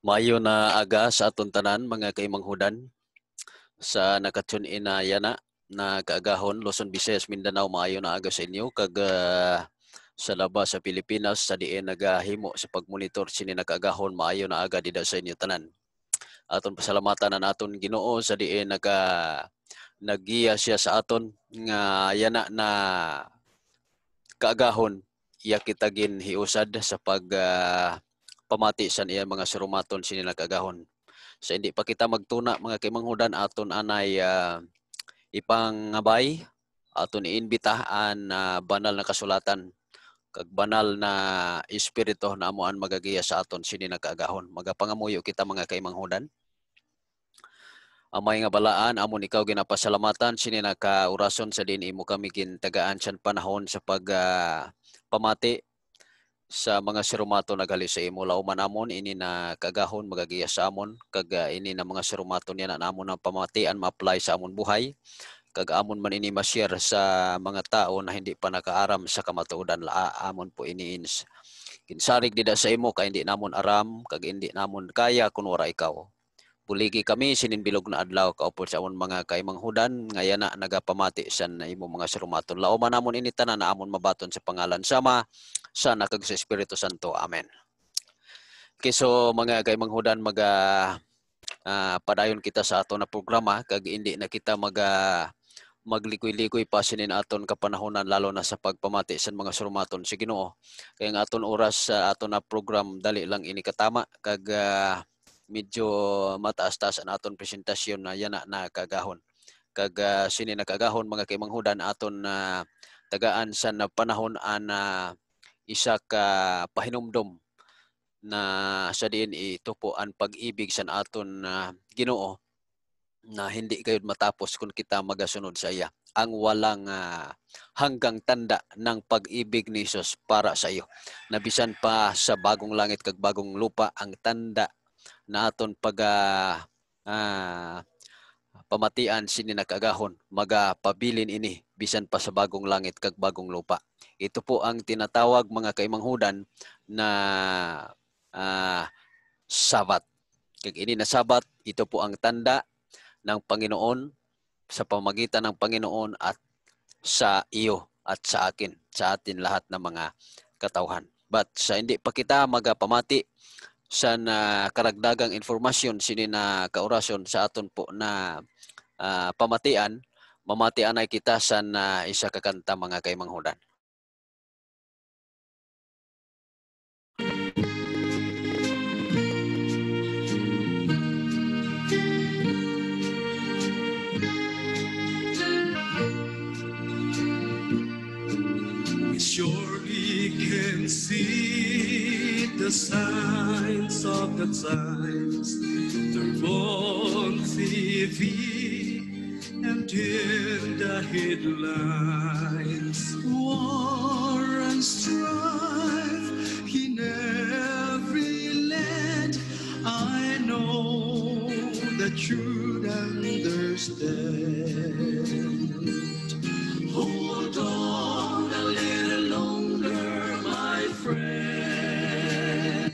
Maayo na aga sa aton tanan mga kaimanghudan sa nakatune-in na yana na kaagahon Luzon, Visayas, Mindanao. Maayo na aga sa inyo kag sa labas sa Pilipinas sa diin nagahimo sa pagmonitor sini nakaagahon. Maayo na aga dida sa inyo tanan. Aton pasalamatan ang aton Ginoo sa diin naggiya siya sa aton nga yana na kaagahon iya kita ginhiusad sa pamati sa iya mga sarumaton sini nagagahon. Sa hindi pa kita magtuna mga kaimanghudan aton anay ipangabay aton iimbitahan banal na kasulatan kag banal na espiritu na amuan magagiya sa aton sini nagagahon. Magapangamuyo kita mga kaimanghudan. Amay nga balaan amon ikaw ginapasalamatan sini nakaurason sa din imo kami gintagaan sa panahon sa pamati sa mga serumato nagali sa imo. Lauman amon ini na kagahon magagiya sa amon kag ini na mga serumato niya na amon ang pamatian ma-apply sa amon buhay kag amon man ini ma-share sa mga tao na hindi pa nakaaram sa kamatuodan. Amon po ini kinsarig dida sa imo kay hindi namon aram kag hindi namon kaya kun wala ikaw. Buligi kami sininbilog na adlaw kaupod sa amon mga kaimanghudan ngayon na nagapamati sa imo mga serumaton. Lauman namon ini tanan na amon mabaton sa pangalan sama sa nakag sa Espiritu Santo. Amen. Okay, so mga kaimanghudan padayon kita sa aton na programa kag hindi na kita maglikoy-likoy pa sinin aton kapanahonan lalo na sa pagpamati sa mga serumaton si Ginoo. Kaya ang aton oras sa aton na program dali lang ini katama kag medyo mataas-taas ang aton presentasyon na yana na kagahon. Kag sini nakagahon mga kaimanghudan aton tagaan sa panahon isa ka pahinumdom na sa diin itupo ang pag-ibig sa aton Ginoo na hindi kayod matapos kung kita magasunod sa iya. Ang walang hanggang tanda ng pag-ibig ni Jesus para sa iyo. Nabisan pa sa bagong langit kag bagong lupa ang tanda na aton pamatian sini nakagahon magapabilin ini bisan pa sa bagong langit kag bagong lupa. Ito po ang tinatawag mga kaimanghudan na Sabat. Kag ini na Sabat, ito po ang tanda ng Panginoon sa pamagitan ng Panginoon at sa iyo at sa akin, sa atin lahat ng mga katauhan. But sa hindi pa kita magapamati sa karagdagang informasyon sini na kaorasyon sa aton po na pamatian, mamatian ay kita sa isa kakanta mga kaimanghudan. We surely can see the signs of the times. They're on TV and in the headlines. War and strife in every land. I know that you'd understand. Hold on a little longer, my friend.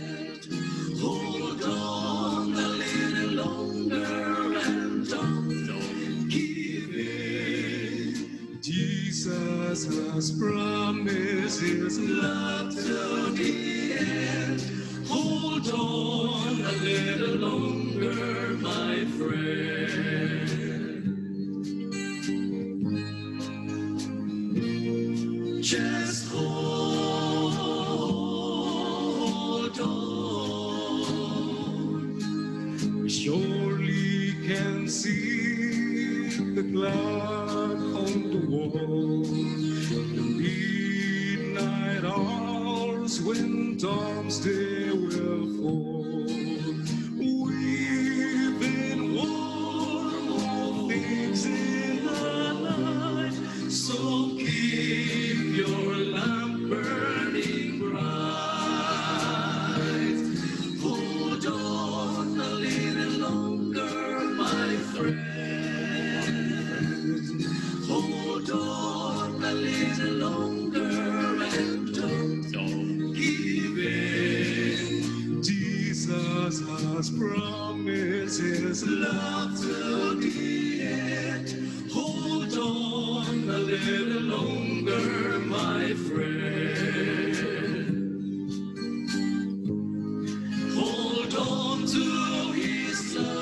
Hold on a little longer and don't give in. Jesus has promised his love till the end. Hold on a little longer, my friend. Just hold on. We surely can see the clock on the wall. The midnight hours when dawn's day will fall. We've been warned of things in the night, so keep your lamp burning bright. Hold on a little longer, my friend. Hold on a little longer and don't give in. Jesus has Jesus promised his love to the end. Hold on a little longer, my friend. Hold on to his love.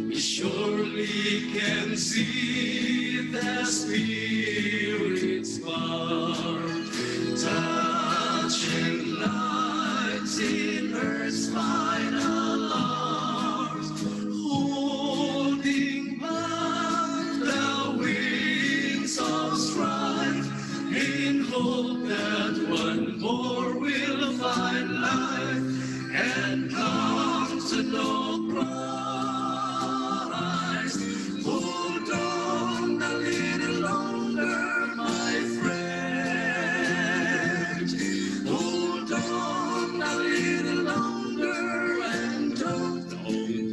We surely can see the Spirit's power, touching lives in earth's final hours, holding back the wings of strife, in hope that one more will find life and come to know Christ. Hold on a little longer, my friend. Hold on a little longer and don't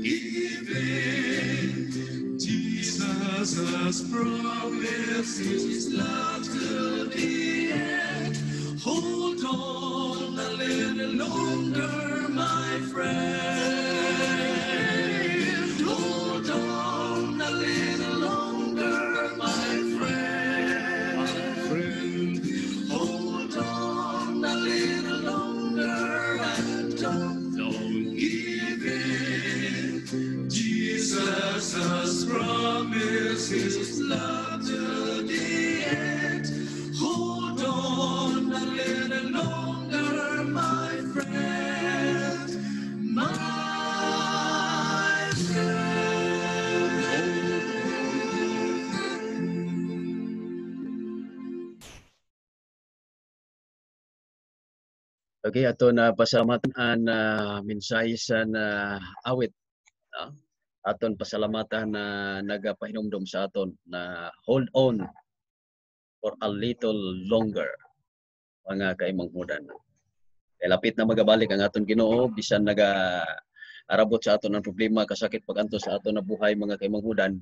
give in. Jesus has promised his love to the end. Hold on a little longer, my friend. Hold on a little longer, my friend. Hold on a little longer and don't give in. Jesus has promised his love to the end. Hold on a little longer, my friend. My Okay, ato na pasalamatan ang mensahe sa awit. Aton pasalamatan na nagapahinumdum sa aton na hold on for a little longer, mga kaimanghudan. Kay lapit na magabalik ang aton Ginoo bisan arabot sa aton ang problema kasakit paganto sa aton na buhay, mga kaimanghudan.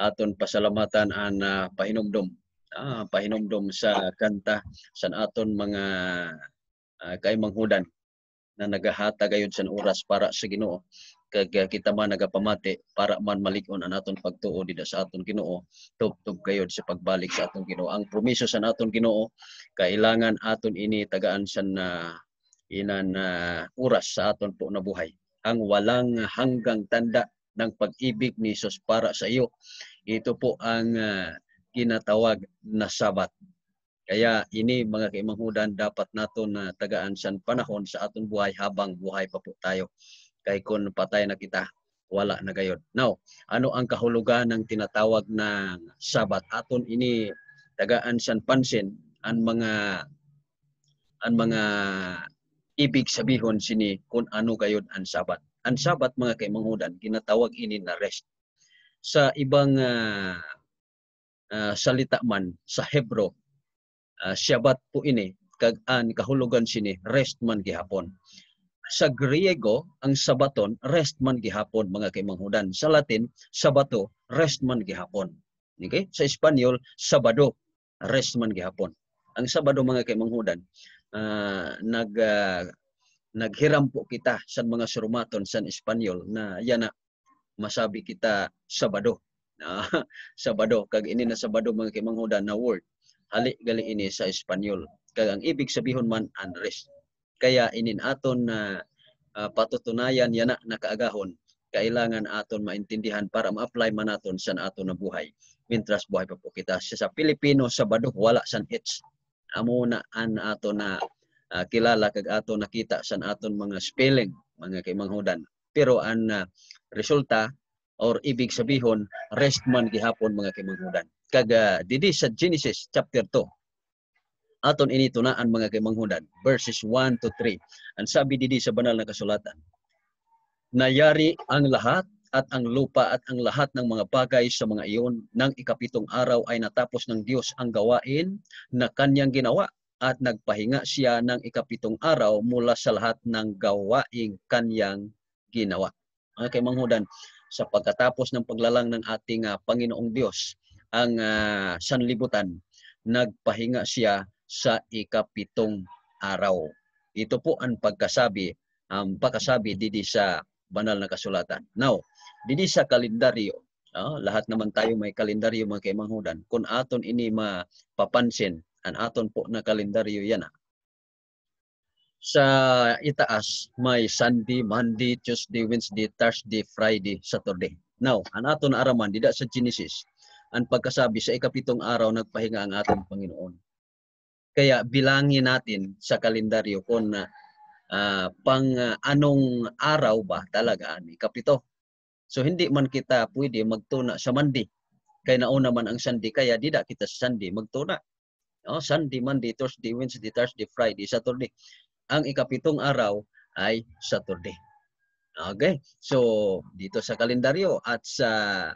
Aton pasalamatan ang pahinumdum. Pahinumdum sa kanta sa aton mga kaimanghudan na nagahata gayud sa oras para sa Ginoo. Kag kita man nagapamati para man malig-on ang aton pagtuo dida sa aton Ginoo, tubtob gayud sa pagbalik sa aton Ginoo. Ang promiso sa aton Ginoo kailangan aton ini tagaan sa oras sa aton po na buhay. Ang walang hanggang tanda ng pag-ibig ni Jesus para sa iyo, ito po ang ginatawag na Sabat. Kaya ini, mga kaimanghudan, dapat naton tagaan sa panahon sa aton buhay habang buhay pa po tayo. Kay kung patay na kita, wala na gayud. Now, ano ang kahulugan ng tinatawag na Sabat? Aton ini tagaan sa pansin ang mga ibig sabihon sini kung ano gayud ang Sabat. Ang Sabat, mga kaimanghudan, ginatawag ini na rest. Sa ibang salita man sa Hebro, Shabbat po ini, kag an kahulugan sini rest man gihapon. Sa Griego, ang Sabaton rest man gihapon, mga kaimanghudan. Sa Latin, Sabato rest man gihapon. Okay? Sa Espanyol, Sabado rest man gihapon. Ang Sabado, mga kaimanghudan, naghiram po kita sa mga surumaton sa Espanyol na yan na masabi kita Sabado. Sabado, kag ini na Sabado, mga kaimanghudan, na word hali gali ini sa Espanyol. Kag ang ibig sabihon man unrest. Kaya inin aton na patutunayan yana nakaagahon, kailangan aton maintindihan para ma-apply man naton sa aton na buhay. Mintras buhay pa po kita. Sa Pilipino, Sabado wala san H. Amo na an aton na kilala kag aton nakita sa aton mga spelling, mga kaimanghudan. Pero ang resulta or ibig sabihon rest man gihapon, mga kaimanghudan. Kag didi sa Genesis chapter 2, aton ini tunaan, mga kaimanghudan, verses 1 to 3. Ang sabi didi sa banal na kasulatan, nayari ang lahat at ang lupa at ang lahat ng mga bagay sa mga iyon. Nang ikapitong araw ay natapos ng Diyos ang gawain na kanyang ginawa at nagpahinga siya ng ikapitong araw mula sa lahat ng gawaing kanyang ginawa. Mga kaimanghudan, sa pagkatapos ng paglalang ng ating Panginoong Diyos ang sanlibutan, nagpahinga siya sa ikapitong araw. Ito po ang pagkasabi didi sa banal na kasulatan. Now, didi sa kalendaryo, lahat naman tayo may kalendaryo mga kaimanghudan. Kung aton ini mapapansin, ang aton po na kalendaryo yan. Sa itaas, may Sunday, Monday, Tuesday, Wednesday, Thursday, Friday, Saturday. Now, ang aton na araman, dida sa Genesis, ang pagkasabi sa ikapitong araw, nagpahinga ang ating Panginoon. Kaya bilangin natin sa kalendaryo kung anong araw ba talaga ni kapito. So hindi man kita pwede magtuna sa Monday. Kaya nauna man ang Sunday, kaya dida kita sa Sunday magtuna. Sunday, Monday, Thursday, Wednesday, Thursday, Friday, Saturday. Ang ikapitong araw ay Saturday. Okay? So dito sa kalendaryo at sa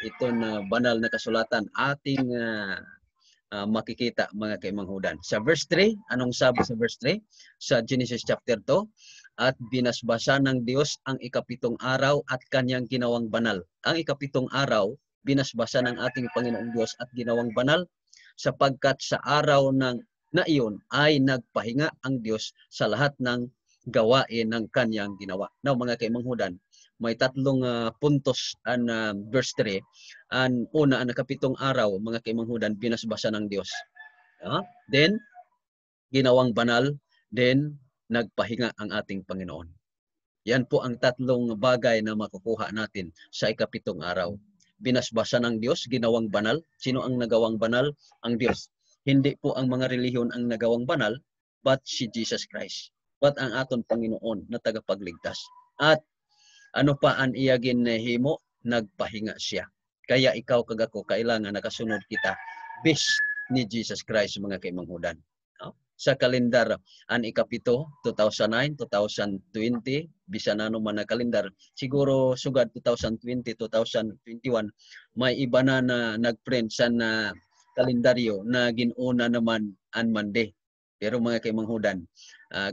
itong banal na kasulatan ating makikita mga kaimanghudan. Sa verse 3, anong sabi sa verse 3? Sa Genesis chapter 2, at binasbasa ng Diyos ang ikapitong araw at kanyang ginawang banal. Ang ikapitong araw, binasbasa ng ating Panginoong Diyos at ginawang banal sapagkat sa araw na iyon ay nagpahinga ang Diyos sa lahat ng gawain ng kanyang ginawa. Now mga kaimanghudan, may tatlong puntos ang verse 3. Ang una, ang kapitong araw, mga kaimanghudan, binasbasa ng Diyos. Then, ginawang banal. Then, nagpahinga ang ating Panginoon. Yan po ang tatlong bagay na makukuha natin sa ikapitong araw. Binasbasa ng Diyos, ginawang banal. Sino ang nagawang banal? Ang Diyos. Hindi po ang mga relihiyon ang nagawang banal, but si Jesus Christ. But ang aton Panginoon na tagapagligtas. At ano pa ang iya ginhimo? Nagpahinga siya. Kaya ikaw kag ako kailangan nakasunod kita bis ni Jesus Christ mga kaimanghudan. Sa kalendar ang ikapito 2009, 2020 bisan ano man na kalendar, siguro sugad 2020, 2021 may iba na nagprint sa kalendaryo na ginuna naman ang Monday. Pero mga kaimanghudan,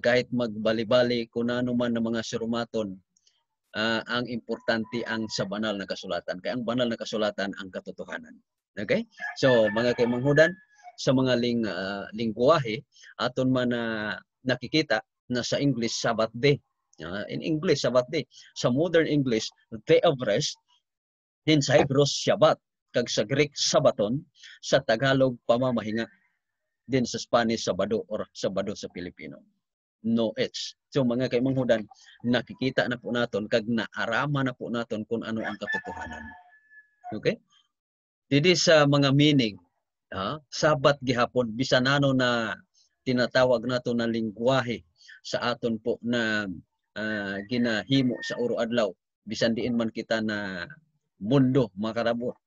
kahit magbali-bali kung ano man ng mga sirumaton, ang importante ang sa banal na kasulatan. Kaya ang banal na kasulatan ang katotohanan. Okay? So, mga kaimanghudan, sa mga lingwahe, aton man nakikita na sa English, Sabbath Day. In English, Sabbath Day. Sa modern English, Day of Rest. Din sa Hebrew, Shabbat. Kag sa Greek, Sabaton. Sa Tagalog, pamamahinga. Din sa Spanish, Sabado or Sabado sa Pilipino. No H. So mga kaimanghudan, nakikita na po naton kag naarama na po naton kung ano ang katotohanan. Okay? Didi sa mga meaning, Sabat gihapon bisan ano na tinatawag nato na lingwahe sa aton po na ginahimo sa uro adlaw, bisan diin man kita na mundo makarabo.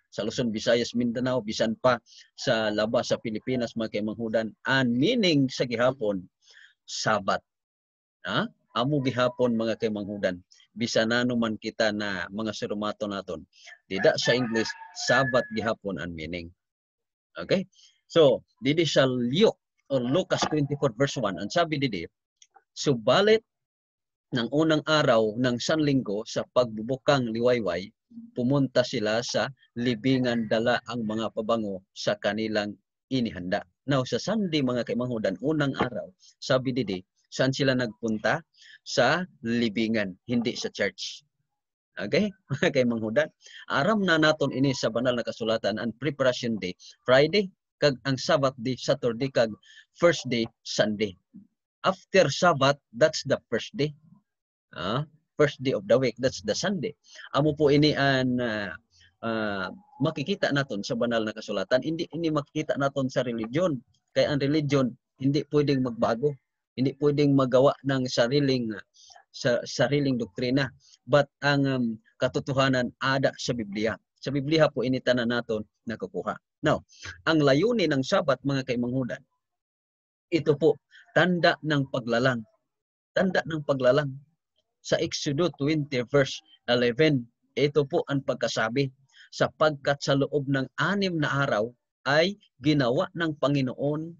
Sa Luzon, Visayas, Mindanao, bisan pa sa labas sa Pilipinas mga kaimanghudan, ang meaning sa gihapon Sabat. Amo gihapon mga kaimanghudan. Bisan ano man kita na mga sirumato naton. Dida sa English, Sabat gihapon ang meaning. Okay? So, didi sa Luke or Lucas 24 verse 1, ang sabi didi, subalit ng unang araw ng Sanlinggo sa pagbubukang liwayway, pumunta sila sa libingan dala ang mga pabango sa kanilang inihanda. Now, sa Sunday mga kaimanghudan, unang araw, sabi didi, saan sila nagpunta? Sa libingan, hindi sa church. Okay? Mga kaimanghudan, aram na naton ini sa banal na kasulatan ang preparation day, Friday, kag ang Sabbath day, Saturday, kag first day, Sunday. After Sabbath, that's the first day. First day of the week, that's the Sunday. Amo po ini ang makikita naton sa banal na kasulatan. Hindi makikita naton sa religion. Kaya ang religion, hindi pwedeng magbago. Hindi pwedeng magawa ng sariling doktrina. But ang katotohanan ada sa Biblia. Sa Biblia po initanan naton nakukuha. Now, ang layunin ng Sabat mga kaimanghudan, ito po, tanda ng paglalang. Tanda ng paglalang. Sa Exodus 20 verse 11, ito po ang pagkasabi, sapagkat sa loob ng 6 na araw ay ginawa ng Panginoon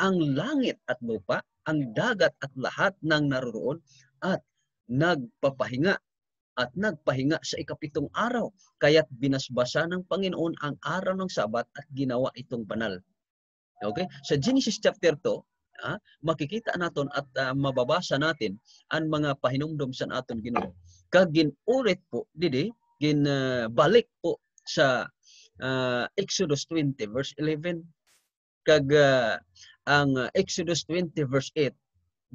ang langit at lupa, ang dagat at lahat ng naroroon, at nagpapahinga sa ikapitong araw. Kaya't binasbasa ng Panginoon ang araw ng Sabat at ginawa itong banal. Okay? Sa Genesis chapter 2, makikita naton at mababasa natin ang mga pahinumdom sa aton Ginoo. Kag ginulit po didi, balik po sa Exodus 20 verse 11, kag ang Exodus 20 verse 8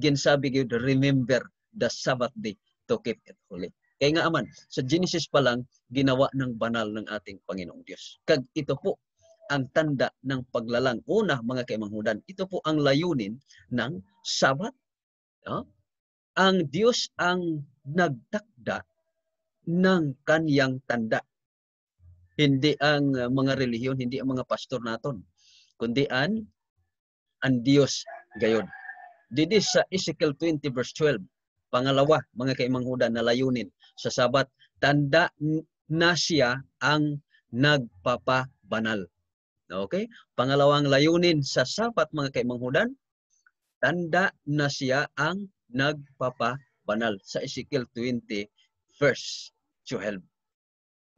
ginsabi gyud, remember the Sabbath day to keep it holy. Kaya nga aman, sa Genesis pa lang, ginawa ng banal ng ating Panginoong Diyos. Kag ito po ang tanda ng paglalang. Una, mga kaimanghudan, ito po ang layunin ng Sabat. Ang Diyos ang nagtakda ng kaniyang tanda. Hindi ang mga relihiyon, hindi ang mga pastor naton, kundi ang Diyos gayon. Didi sa Ezekiel 20 verse 12, pangalawa, mga kaimanghudan, na layunin sa Sabat, tanda na siya ang nagpapabanal. Okay? Pangalawang layunin sa Sabat, mga kaimanghudan, tanda na siya ang nagpapabanal sa Ezekiel 20 verse 12.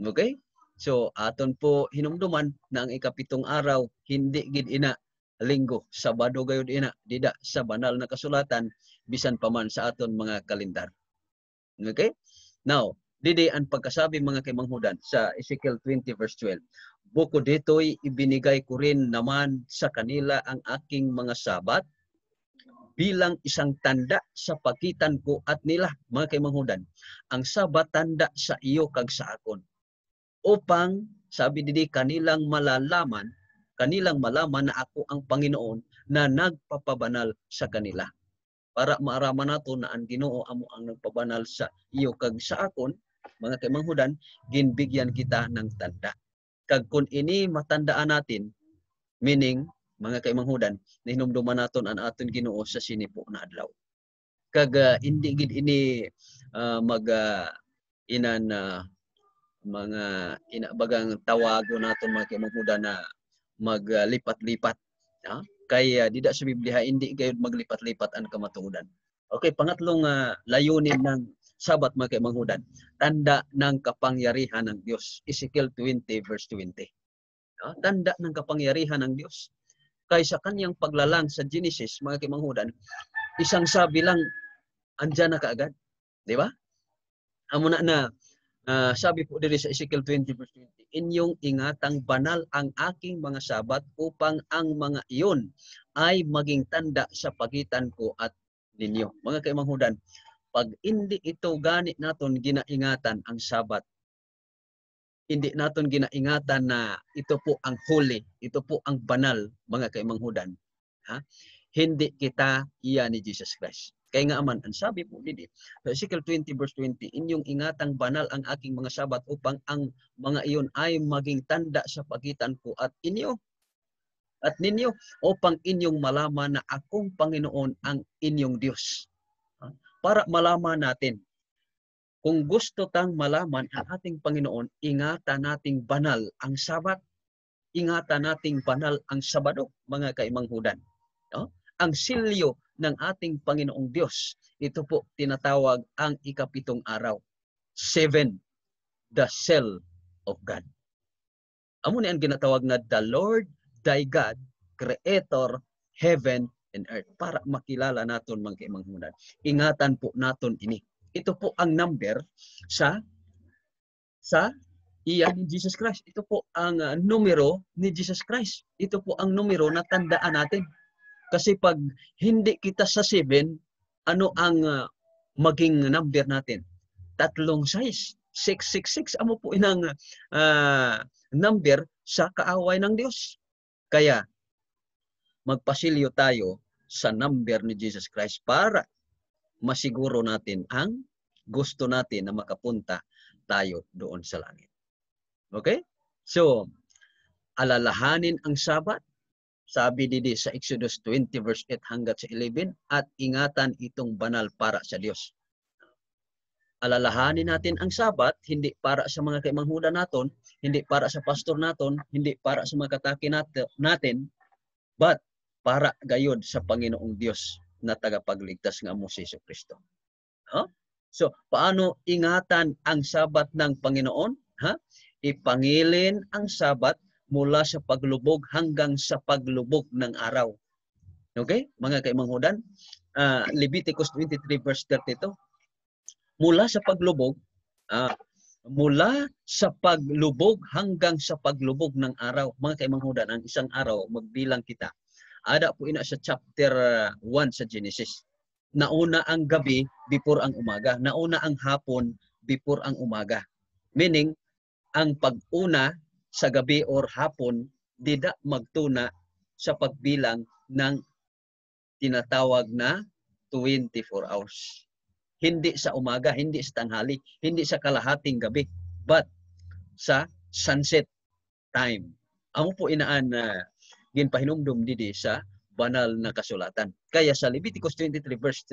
Okay? So, aton po hinumduman na ang ikapitong araw, hindi gid ina linggo, Sabado gayud ina, dida sa banal na kasulatan, bisan pa man sa aton mga kalendar. Okay? Now, didi ang pagkasabi, mga kaimanghudan, sa Ezekiel 20 verse 12. Bukod dito'y ibinigay ko rin naman sa kanila ang aking mga Sabat bilang isang tanda sa pagitan ko at nila, mga kaimanghudan. Ang Sabat tanda sa iyo kag sa akon. Upang, sabi didi, kanilang malaman na ako ang Panginoon na nagpapabanal sa kanila. Para maaraman nato na ang Ginoo amo ang nagpabanal sa iyo kag sa akon, mga kaimanghudan, ginbigyan kita ng tanda. Kag kun ini matandaan natin, meaning, mga kaimanghudan, na hinumduman naton ang aton Ginoo sa sinipo na adlaw. Kag hindi gid ini mga inabagang tawago naton, mga kaimanghudan, na maglipat-lipat. Kaya dida sa Biblia, hindi gayud maglipat-lipat ang kamatuodan. Okay, pangatlong layunin ng Sabat, mga kaimanghudan, tanda ng kapangyarihan ng Diyos. Ezekiel 20 verse 20. Tanda ng kapangyarihan ng Diyos. Kaya sa kanyang paglalang sa Genesis, mga kaimanghudan, isang sabi lang, andyan na kaagad. Di ba? Amo na sabi po dito sa Ezekiel 20 verse 20, inyong ingatang banal ang aking mga Sabat upang ang mga iyon ay maging tanda sa pagitan ko at ninyo. Mga kaimanghudan, pag hindi ito gani naton ginaingatan ang Sabat, hindi naton ginaingatan na ito po ang holy, ito po ang banal, mga kaimanghudan, hindi kita iya ni Jesus Christ. Kaya nga aman, ang sabi po dito, sa Ezekiel 20 verse 20, inyong ingatang banal ang aking mga Sabat upang ang mga iyon ay maging tanda sa pagitan ko at inyo at ninyo, upang inyong malaman na akong Panginoon ang inyong Diyos. Para malaman natin, kung gusto tang malaman ang ating Panginoon, ingatan nating banal ang Sabat, ingatan nating banal ang Sabado, mga kaimanghudan. Ang silyo ng ating Panginoong Diyos, ito po tinatawag ang ikapitong araw. 7, the seal of God. Amo ni ang ginatawag na the Lord thy God, Creator, heaven and earth. Para makilala naton, mga kaimanghudan. Ingatan po naton ini. Ito po ang number sa iya ni Jesus Christ. Ito po ang numero ni Jesus Christ. Ito po ang numero na tandaan natin. Kasi pag hindi kita sa 7, ano ang maging number natin? 3 size. 666. Amo po inang number sa kaaway ng Diyos. Kaya, magpasilyo tayo sa number ni Jesus Christ para masiguro natin ang gusto natin na makapunta tayo doon sa langit. Okay? So, alalahanin ang Sabat. Sabi didi sa Exodus 20 verse 8 hanggang sa 11, at ingatan itong banal para sa Diyos. Alalahanin natin ang Sabat, hindi para sa mga kaimanghudan naton, hindi para sa pastor naton, hindi para sa mga kataki natin, but para gayod sa Panginoong Diyos na tagapagligtas nga mo si Jesucristo. So, paano ingatan ang Sabat ng Panginoon? Ipangilin ang Sabat mula sa paglubog hanggang sa paglubog ng araw. Okay? Mga kaimanghudan, Leviticus 23 verse 32. Mula sa paglubog, mula sa paglubog hanggang sa paglubog ng araw. Mga kaimanghudan, ang isang araw, magbilang kita. Ada po ina sa chapter 1 sa Genesis. Nauna ang gabi before ang umaga. Nauna ang hapon before ang umaga. Meaning, ang pag-una sa gabi or hapon, dida magtuna sa pagbilang ng tinatawag na 24 hours. Hindi sa umaga, hindi sa tanghali, hindi sa kalahating gabi, but sa sunset time. Amo po inaan na ginpahinumdum didi sa banal na kasulatan. Kaya sa Leviticus 23 verse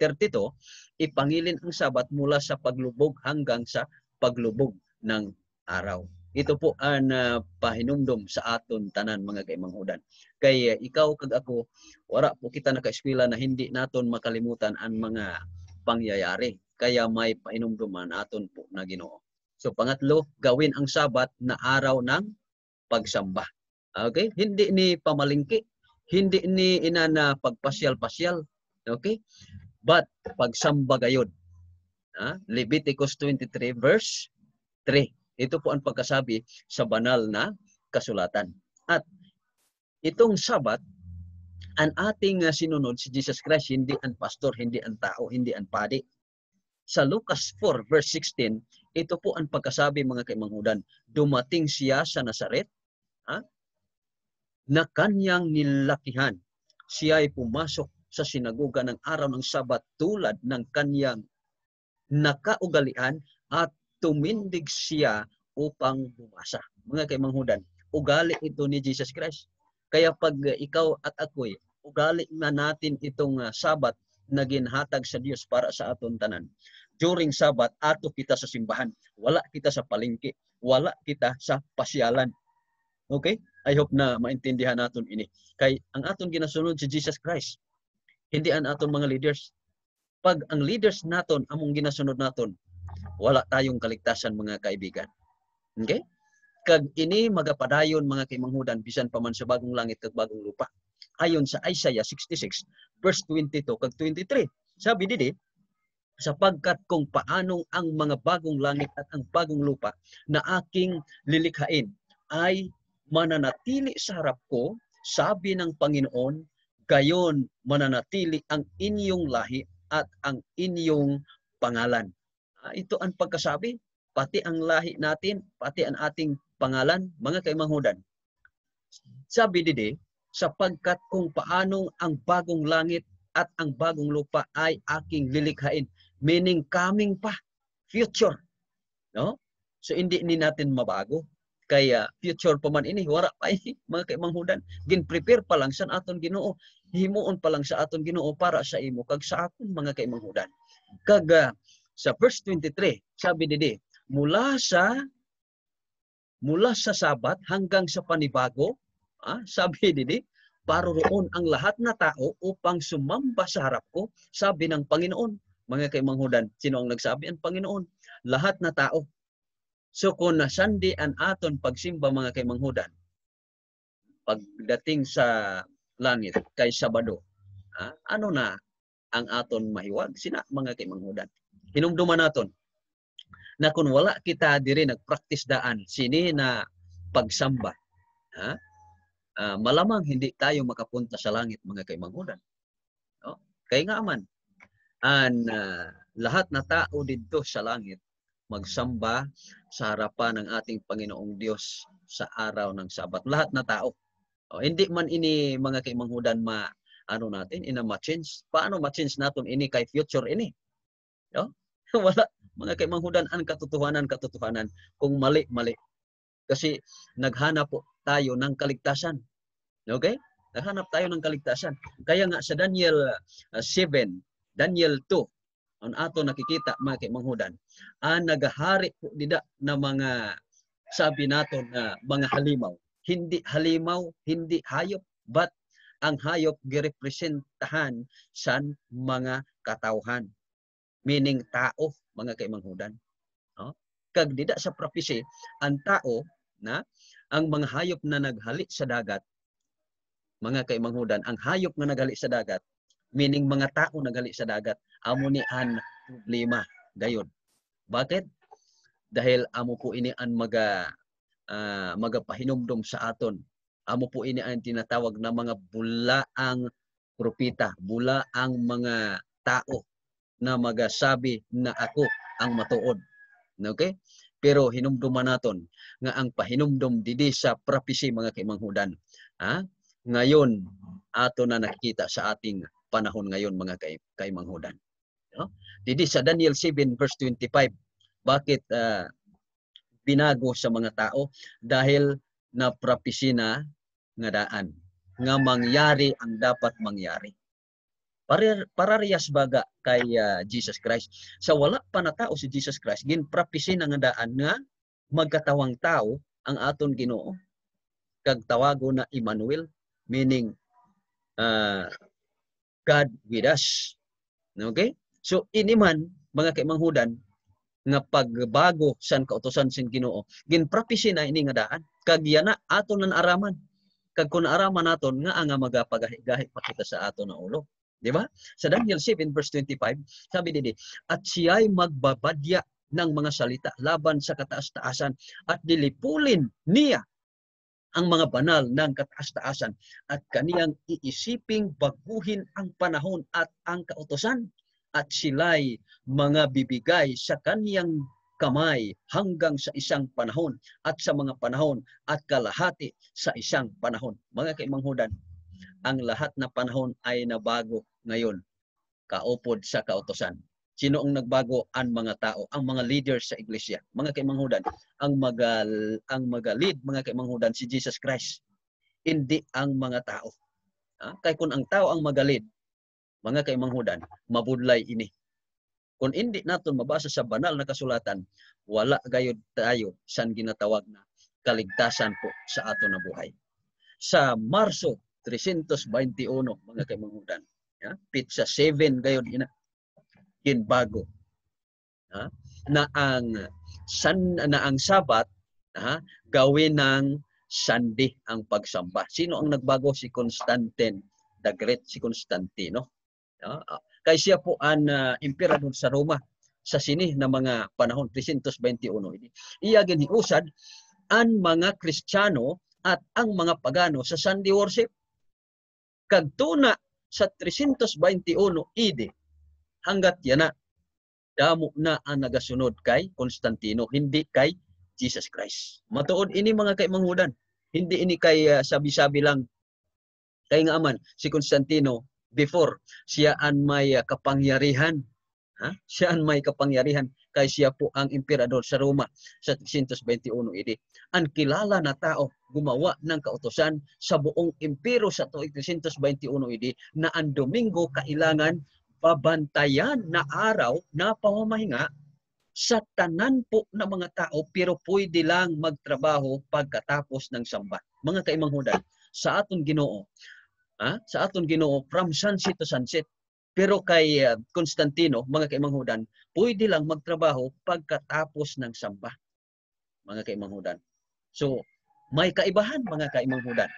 32, ipangilin ang Sabat mula sa paglubog hanggang sa paglubog ng araw. Ito po ang pahinumdum sa aton tanan mga kaimanghudan. Kaya ikaw kag ako, wala po kita nakaeskwela na hindi naton makalimutan ang mga pangyayari. Kaya may pahinumduman aton po na Ginoo. So pangatlo, gawin ang Sabat na araw ng pagsamba. Okay? Hindi ni pamalingki, hindi ni inana pagpasyal-pasyal. Okay? But pagsamba gayud. Leviticus 23 verse 3. Ito po ang pagkasabi sa banal na kasulatan. At itong Sabat, ang ating sinunod si Jesus Christ, hindi ang pastor, hindi ang tao, hindi ang padi. Sa Lucas 4 verse 16, ito po ang pagkasabi mga kaimanghudan. Dumating siya sa Nazaret, na kanyang nilakihan. Siya ay pumasok sa sinagoga ng araw ng Sabat tulad ng kanyang nakaugalian at tumindig siya upang bumasa. Mga kaimanghudan, ugali ito ni Jesus Christ. Kaya pag ikaw at ako'y ugali na natin itong Sabat na ginhatag sa Dios para sa aton tanan. During Sabat, ato kita sa simbahan. Wala kita sa palengke. Wala kita sa pasyalan. Okay? I hope na maintindihan natin ini. Kay ang aton ginasunod si Jesus Christ, hindi ang aton mga leaders. Pag ang leaders naton among ginasunod naton, wala tayong kaligtasan mga kaibigan. Okay? Kag ini magapadayon mga kaimanghudan bisan pa man sa bagong langit kag bagong lupa. Ayon sa Isaiah 66 verse 22 kag 23. Sabi didi, sapagkat kung paanong ang mga bagong langit at ang bagong lupa na aking lilikhain ay mananatili sa harap ko, sabi ng Panginoon, gayon mananatili ang inyong lahi at ang inyong pangalan. Ito ang pagkasabi, pati ang lahi natin, pati ang ating pangalan, mga kaimanghudan. Sabi didi, sapagkat kung paanong ang bagong langit at ang bagong lupa ay aking lilikhain, meaning coming pa, future. No? So hindi ni natin mabago. Kaya future pa man ini, wala pa ini, mga kaimanghudan. Gin-prepare pa lang sa aton Ginoo. Himuon pa lang sa aton Ginoo para sa imo kag sa akon mga kaimanghudan. Kag sa verse 23, sabi didi, mula sa Sabat hanggang sa panibago, sabi didi, paroroon ang lahat na tao upang sumamba sa harap ko, sabi ng Panginoon. Mga kaimanghudan, sino ang nagsabi? Ang Panginoon. Lahat na tao. So kung nasandi ang aton pagsimba mga kaimanghudan, pagdating sa langit kay Sabado, ano na ang aton mahiwag? Sina mga kaimanghudan. Hinumduman naton na kung wala kita diri nagpractice daan sini na pagsamba, malamang hindi tayo makapunta sa langit mga kaimanghudan. No? Kaya nga man, lahat na tao dito sa langit magsamba sa harapan ng ating Panginoong Diyos sa araw ng Sabat. Lahat na tao. Hindi man ini mga kaimanghudan natin, ma-change. Paano ma-change natin ini kay future ini? No? Wala. Mga kaimanghudan, ang katotohanan. Kung mali. Kasi naghanap po tayo ng kaligtasan. Okay? Naghanap tayo ng kaligtasan. Kaya nga sa Daniel 7, Daniel 2, ang ato nakikita mga kaimanghudan, nagahari po dida na mga sabi nato na mga halimaw. Hindi halimaw, hindi hayop, but ang hayop girepresentahan sa mga katawhan. Meaning tao, mga kaimanghudan. No? Kag dida sa prophecy, ang tao na ang mga hayop na naghali sa dagat, mga kaimanghudan, ang hayop nga naghali sa dagat, meaning mga tao naghali sa dagat, amo ni an problema gayon. Bakit? Dahil amo po ini an magapahinumdum sa aton. Amo po ini ang tinatawag na mga bulaang propeta, bulaang mga tao na magasabi na ako ang matuod. Okay? Pero hinumduman naton nga ang pahinumdum didi sa prophecy mga kaimanghudan. Ha? Ngayon ato na nakikita sa ating panahon ngayon mga kaimanghudan. No? Didi sa Daniel 7 verse 25. Bakit binago sa mga tao? Dahil na prophecy na nga daan nga mangyari ang dapat mangyari. Parariyas baga kay Jesus Christ. Sa wala pa na tao si Jesus Christ, ginprophecy na nga daan nga magkatawang tao ang aton Ginoo kag tawago na Emmanuel, meaning God with us. Okay? So ini man mga kaimanghudan nga pagbago san kautosan sin Ginoo, ginprophecy na ini nga daan kag yana aton nan araman. Kag kun araman naton nga ang magapagahi-gahi pa kita sa aton na ulo. Di ba? Sa Daniel 7 verse 25, sabi didi, at siya'y magbabadya ng mga salita laban sa kataas-taasan at dilipulin niya ang mga banal ng kataas-taasan at kaniyang iisiping baguhin ang panahon at ang kautosan at sila'y mga bibigay sa kaniyang kamay hanggang sa isang panahon at sa mga panahon at kalahati sa isang panahon. Mga kaimanghudan, ang lahat na panahon ay nabago ngayon, kaupod sa kautosan. Sino ang nagbago? Ang mga tao, ang mga leaders sa iglesia. Mga kaimanghudan, ang maga-lead, mga kaimanghudan, si Jesus Christ. Hindi ang mga tao. Kaya kung ang tao ang maga-lead, mga kaimanghudan, mabudlay ini. Kung hindi natin mabasa sa banal na kasulatan, wala gayud tayo san ginatawag na kaligtasan po sa ato na buhay. Sa Marso 321 mga kaimanghudan, Pitsa 7 gayud ina ginbago na ang Sabat gawin ng Sunday ang pagsamba. Sino ang nagbago? Si Constantine the Great, si Constantino. Kaya siya po ang emperador sa Roma sa sini na mga panahon 321. Iya giniusad ang mga Kristiyano at ang mga pagano sa Sunday worship. Kagtuna sa 321 AD hanggat yana damo na ang nagasunod kay Constantino, hindi kay Jesus Christ. Matuod ini mga kaimanghudan. Hindi ini kay sabi-sabi lang kay nga aman si Constantino before siya ang may kapangyarihan. Siya ang may kapangyarihan kay siya po ang emperador sa Roma sa 321 AD. Ang kilala na tao gumawa ng kautosan sa buong impero sa 321 AD na ang Domingo kailangan pabantayan na araw na pamamahinga sa tanan po na mga tao pero pwede lang magtrabaho pagkatapos ng samba. Mga kaimanghudan, sa aton Ginoo, sa aton Ginoo from sunset to sunset. Pero kay Constantino, mga kaimanghudan, pwede lang magtrabaho pagkatapos ng samba. Mga kaimanghudan. So, may kaibahan mga kaimanghudan.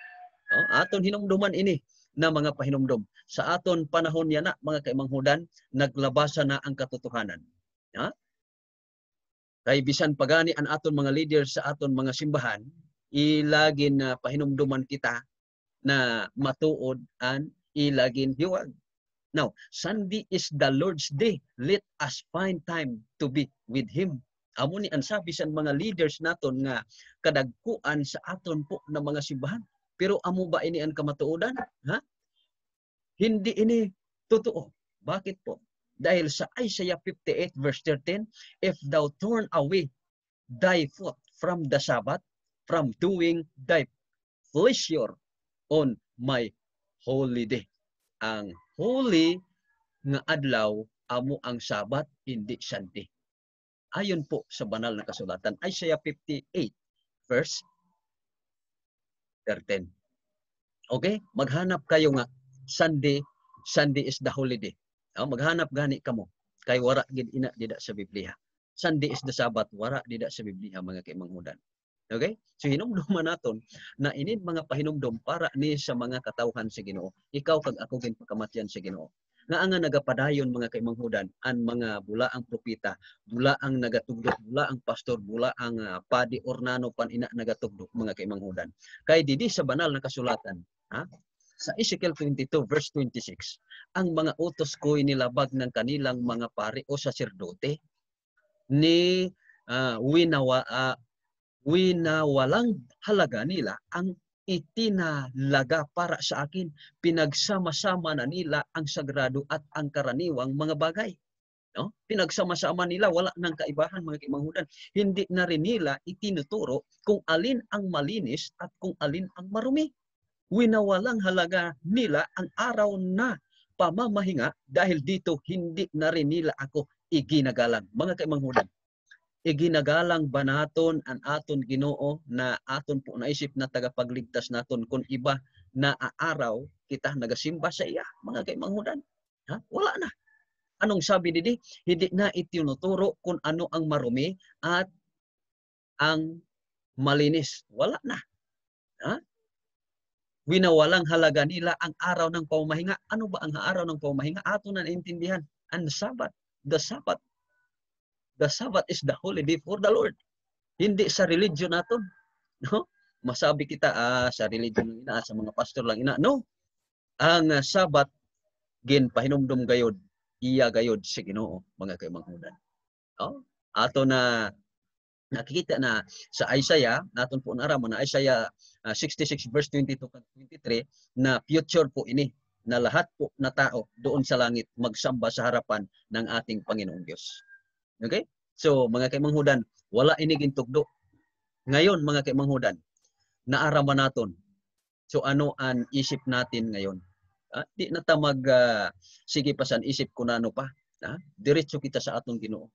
Aton hinumduman ini na mga pahinumdum. Sa aton panahon yan na, mga kaimanghudan, naglabasan na ang katotohanan. Kay bisan pagani ang aton mga leaders sa aton mga simbahan, ilagin na pahinumduman kita na matuod an ilagin hiwag. Now, Sunday is the Lord's Day. Let us find time to be with Him. Amo ni ang sabi sa mga leaders naton nga kadagkuan sa aton po na mga simbahan. Pero amo ba ini ang kamatuodan? Hindi ini totoo. Bakit po? Dahil sa Isaiah 58 verse 13, if thou turn away thy foot from the Sabbath, from doing thy pleasure on my holy day. Ang holy nga adlaw amo ang Sabat, hindi Sunday. Ayon po sa banal na kasulatan, Isaiah 58 verse 13. Okay? Maghanap kayo nga Sunday is the holiday. Maghanap gani kamo kay wara gid ina dida sa Biblia. Sunday is the Sabbath, wara dida sa Biblia mga kaimanghudan. Okay? So hinumduman naton na ini mga pahinumdom para ni sa mga katawhan sa Ginoo. Ikaw kag ako gin pagkamatyan sa Ginoo. Nga ang nagapadayon mga kaimanghudan an mga bulaang propeta, bulaang nagatugdok, bulaang pastor, bulaang padi ornano pan ina nagatugdok mga kaimanghudan. Kay didi sa banal na kasulatan, ha? Sa Ezekiel 22 verse 26, ang mga utos ko inilabag ng kanilang mga pari o saserdote ni winawalang halaga nila ang itinalaga para sa akin. Pinagsama-sama na nila ang sagrado at ang karaniwang mga bagay. No? Pinagsama-sama nila, wala nang kaibahan mga kaimanghudan. Hindi na rin nila itinuturo kung alin ang malinis at kung alin ang marumi. Winawalang halaga nila ang araw na pamamahinga dahil dito hindi na rin nila ako iginagalang. Mga kaimanghudan, iginagalang ba naton ang aton Ginoo na aton po naisip na tagapagligtas naton kung iba na aaraw kita nagasimba sa iya, mga kaimanghudan? Ha? Wala na. Anong sabi didi? Hindi na itinuturo kung ano ang marumi at ang malinis. Wala na. Ha? Winawalang halaga nila ang araw ng pamamahinga. Ano ba ang araw ng pamamahinga? Ato na naintindihan. Ang Sabbath. The Sabbath. The Sabbath is the holy day for the Lord. Hindi sa religion naton. No? Masabi kita sa religion lang ina, sa mga pastor lang ina. No. Ang Sabbath gin pahinumdum gayod, iya gayod sa Ginoo, mga kaimanghudan. Oh, ato na nakikita na sa Isaiah, naton po naraman na Isaiah 66 verse 22 at 23 na future po ini na lahat po na tao doon sa langit magsamba sa harapan ng ating Panginoong Diyos. Okay? So, mga kaimanghudan, wala ini gintugdo. Ngayon, mga kaimanghudan, naaraman naton. So, ano ang isip natin ngayon? Di na ta sige pa san isip kunano pa. Diretso kita sa aton Ginoo.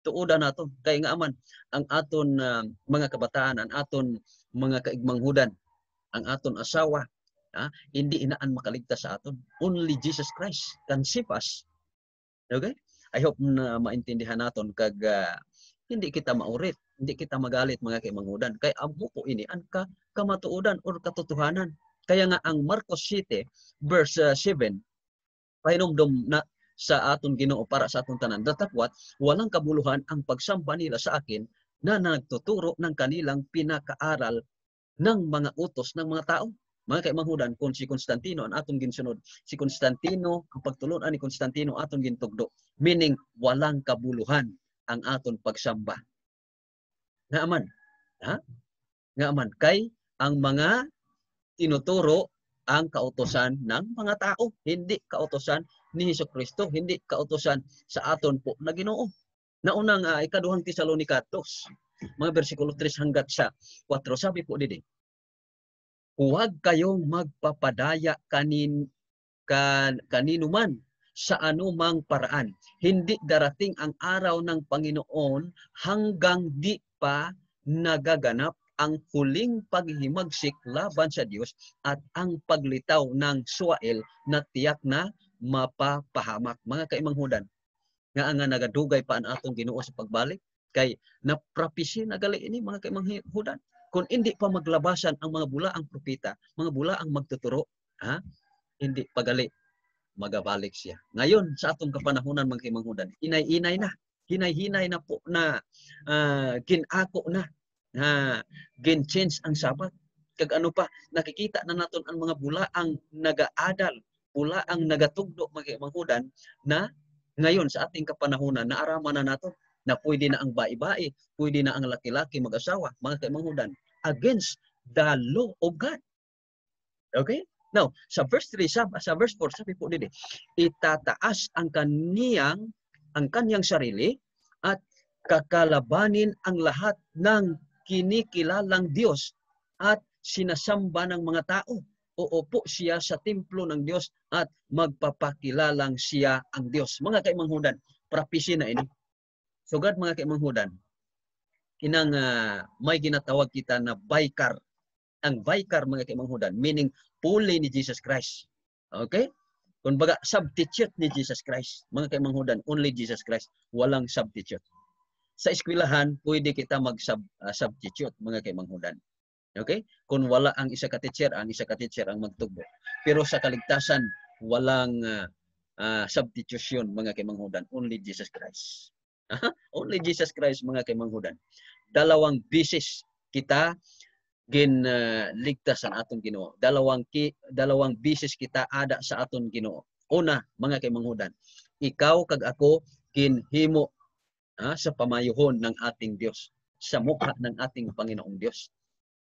Tuoda naton. Kay nga aman, ang aton mga kabataan, ang aton mga kaigmanghudan, ang aton asawa, hindi inaan makaligtas sa aton. Only Jesus Christ can save us. Okay? I hope na maintindihan naton kag hindi kita maurit, hindi kita magalit mga kaimanghudan. Kay amo po ini ang kamatuodan or katotohanan. Kaya nga ang Marcos 7 verse 7 pahinumdom na sa aton Ginoo para sa aton tanan. Datapwat walang kabuluhan ang pagsamba nila sa akin na nagtuturo ng kanilang pinakaaral ng mga utos ng mga tao. Mga kaimanghudan, kung si Constantino ang atong ginsunod, si Constantino, ang pagtulunan ni Constantino atong gintugdo, meaning walang kabuluhan ang aton pagsamba. Nga aman, nga aman, kay ang mga tinuturo ang kautosan ng mga tao, hindi kautosan ni Hesukristo, hindi kautosan sa aton po na Ginoo. Naunang ikaduhang Tesalonica 2, mga bersikulo 3 hanggat sa 4, sabi po didi, huwag kayong magpapadaya kaninuman sa anumang paraan. Hindi darating ang araw ng Panginoon hanggang di pa nagaganap ang huling paghihimagsik laban sa Diyos at ang paglitaw ng Suwael na tiyak na mapapahamak. Mga kaimanghudan, nga ang nagadugay pa ang atong Ginoo sa pagbalik, kay naprapisi na gali ini mga kaimanghudan. Kung hindi pa maglabasan ang mga bulaang propeta, mga bulaang magtuturo, hindi pagali magabalik siya. Ngayon, sa atong kapanahunan mga kaimanghudan, inay-inay na, hinay-hinay na po na ginako na, gin-change ang Sabat. Kag ano pa, nakikita na naton ang mga bulaang nagaadal, bulaang nagatugdo mga kaimanghudan na ngayon sa ating kapanahunan, naaraman na nato na pwede na ang bai-bai, pwede na ang laki-laki mag-asawa, mga kaimanghudan, against the law of God. Okay? Now, sa verse 3, sa verse 4, sabi po dito, itataas ang kanyang sarili at kakalabanin ang lahat ng kinikilalang Diyos at sinasamba ng mga tao. Uupo siya sa templo ng Diyos at magpapakilalang siya ang Diyos. Mga kaimanghudan, prophecy na ini. So God, mga kaimanghudan, inang may ginatawag kita na Vicar. Ang Vicar, mga kaimanghudan, meaning puli ni Jesus Christ. Okay? Kung baga, substitute ni Jesus Christ. Mga kaimanghudan, only Jesus Christ. Walang substitute. Sa eskwelahan, pwede kita mag-substitute, mga kaimanghudan. Okay? Kung wala ang isa ka teacher ang magtugbo. Pero sa kaligtasan, walang substitution, mga kaimanghudan. Only Jesus Christ. Only Jesus Christ, mga kaimanghudan. Dalawang bisis kita ginligtas ang atong Ginoo. Dalawang bisis kita ada sa atong Ginoo. Una, mga kaimanghudan, ikaw kag ako ginhimo sa pamayuhon ng ating Diyos, sa mukha ng ating Panginoong Diyos,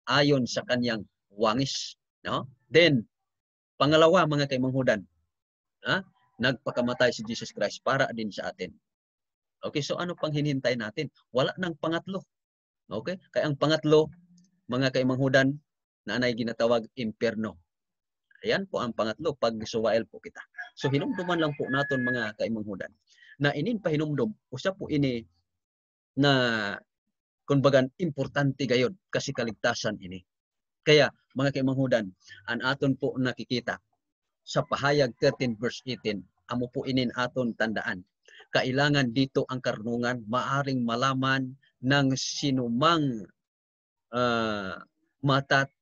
ayon sa kanyang wangis. No? Then, pangalawa, mga kaimanghudan, nagpakamatay si Jesus Christ para din sa atin. Okay, so ano pang hinihintay natin? Wala nang pangatlo. Okay? Kaya ang pangatlo, mga kaimanghudan, na anay ginatawag impyerno. Ayan po ang pangatlo, pag suwael po kita. So hinumduman lang po naton, mga kaimanghudan, na inin pahinumdum, usap po ini na kumbaga importante gayud kasi kaligtasan ini. Kaya mga kaimanghudan, ang aton po nakikita sa Pahayag 13 verse 18, amo po inin aton tandaan. Kailangan dito ang karunungan, maaring malaman ng sinumang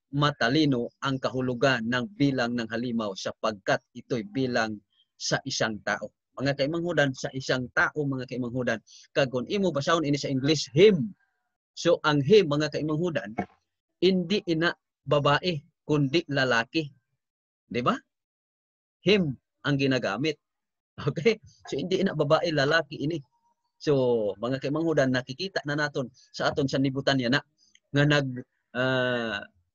matalino ang kahulugan ng bilang ng halimaw sapagkat ito'y bilang sa isang tao. Mga kaimanghudan, sa isang tao, mga kaimanghudan, kagun imo basahon ini sa English, him. So ang him, mga kaimanghudan, hindi ina babae kundi lalaki. 'Di ba? Him ang ginagamit. Okay? So hindi ina babae, lalaki ini. So mga kaimanghudan, nakikita na naton sa aton sanlibutan yana nga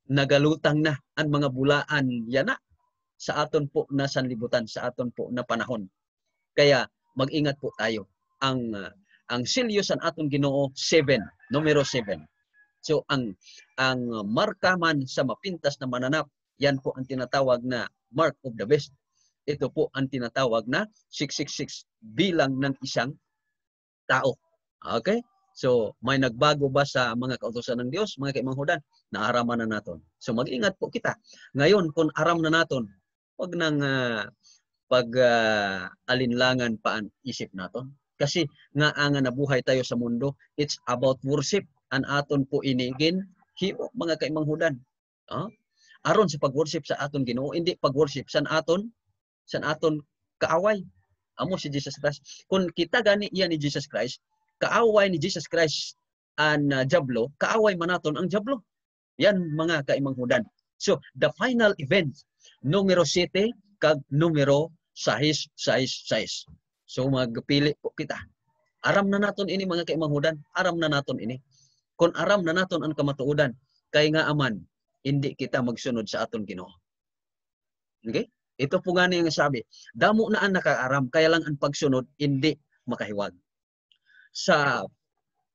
nagalutang na ang mga bulaan yana sa aton po na sanlibutan, sa aton po na panahon. Kaya mag-ingat po tayo. Ang selyo sa aton Ginoo 7, numero 7. So ang marka man sa mapintas na mananap, yan po ang tinatawag na mark of the beast. Ito po ang tinatawag na 666, bilang ng isang tao. Okay? So may nagbago ba sa mga kautusan ng Diyos, mga kaimanghudan? Naaraman na naton. So mag-ingat po kita. Ngayon kung aram na naton, wag nang alinlangan pa ang isip naton. Kasi nga ang nabuhay tayo sa mundo, it's about worship. Ang aton po inigin, himo, mga kaimanghudan. Aron sa pag-worship sa aton Ginoo, hindi pag-worship sa aton kaaway. Amo si Jesus Christ. Kung kita gani iya ni Jesus Christ, kaaway ni Jesus Christ ang Diablo, kaaway manaton ang Diablo. Yan, mga kaimanghudan. So, the final event, numero 7 kag numero 6. So, magpili po kita. Aram na naton ini, mga kaimanghudan. Aram na naton ini. Kung aram na naton ang kamatuodan, kay nga aman, hindi kita magsunod sa aton Ginoo. Okay? Ito po nga yung sabi. Damo na ang nakaaram, kaya lang ang pagsunod, hindi makahiwag. Sa